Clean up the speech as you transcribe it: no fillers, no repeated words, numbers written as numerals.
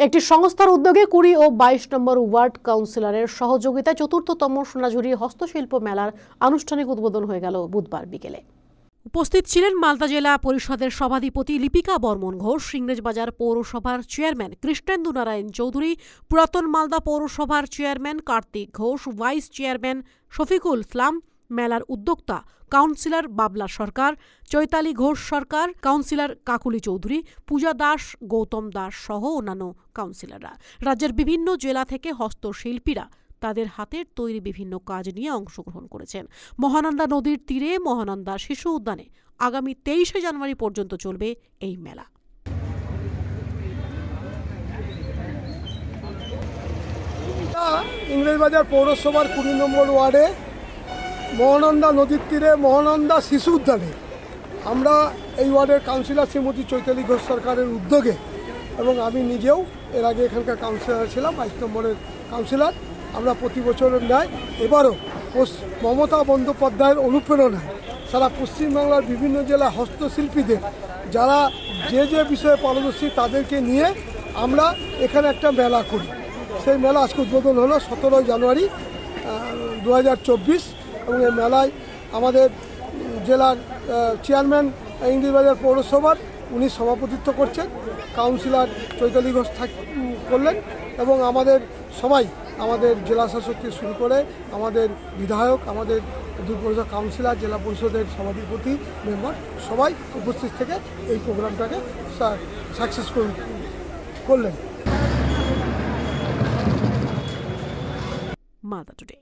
একটি সংস্থার উদ্যোগে ২০ ও ২২ নম্বর ওয়ার্ড কাউন্সিলরের সহযোগিতায় চতুর্থতম সোনাঝুরি হস্তশিল্প মেলার আনুষ্ঠানিক উদ্বোধন হয়ে গেল বুধবার বিকেলে। উপস্থিত ছিলেন মালদা জেলা পরিষদের সভাধিপতি লিপিকা বর্মন ঘোষ, ইংরেজবাজার পৌরসভার চেয়ারম্যান কৃষ্ণেন্দু নারায়ণ চৌধুরী, পুরাতন মালদা পৌরসভার chairman Kartik Ghosh, vice chairman Shafiqul Islam, মেলার উদ্যোক্তা কাউন্সিলর বাবলা সরকার, চৈতালি ঘোষ সরকার, কাউন্সিলর কাকুলি চৌধুরী, পূজা দাস, গৌতম দাস সহ অন্যান্য কাউন্সিলররা। রাজ্যের বিভিন্ন জেলা থেকে হস্তশিল্পীরা তাদের হাতের তৈরি বিভিন্ন কাজ নিয়ে অংশগ্রহণ করেছেন। মহানন্দা নদীর তীরে মহানন্দা শিশু উদ্যানে আগামী ২৩শে জানুয়ারি পর্যন্ত চলবে এই মেলা। ইংরেজবাজার পৌরসভার ২০ নম্বর ওয়ার্ডে মহানন্দা নদীর তীরে মহানন্দা শিশু উদ্যানে আমরা এই ওয়ার্ডের কাউন্সিলর শ্রীমতী চৈতালি ঘোষ সরকারের উদ্যোগে এবং আমি নিজেও এর আগে এখানকার কাউন্সিলর ছিলাম, ২২ নম্বরের কাউন্সিলর। আমরা প্রতি বছরের ন্যায় এবারও মমতা বন্দ্যোপাধ্যায়ের অনুপ্রেরণায় সারা পশ্চিমবাংলার বিভিন্ন জেলা হস্তশিল্পীদের যারা যে যে বিষয়ে পারদর্শী তাদেরকে নিয়ে আমরা এখানে একটা মেলা করি। সেই মেলা আজকে উদ্বোধন হলো ১৭ জানুয়ারি ২০২৪ এবং এই মেলায় আমাদের জেলার চেয়ারম্যান ইংরেজবাজার পৌরসভার উনি সভাপতিত্ব করছেন, কাউন্সিলর চৈতালি ঘোষ করলেন এবং আমাদের সবাই আমাদের জেলা শাসক থেকে শুরু করে আমাদের বিধায়ক, আমাদের দুই পৌরসভা কাউন্সিলর, জেলা পরিষদের সভাধিপতি, মেম্বার সবাই উপস্থিত থেকে এই প্রোগ্রামটাকে সাকসেসফুল করলেন। মালদা টুডে।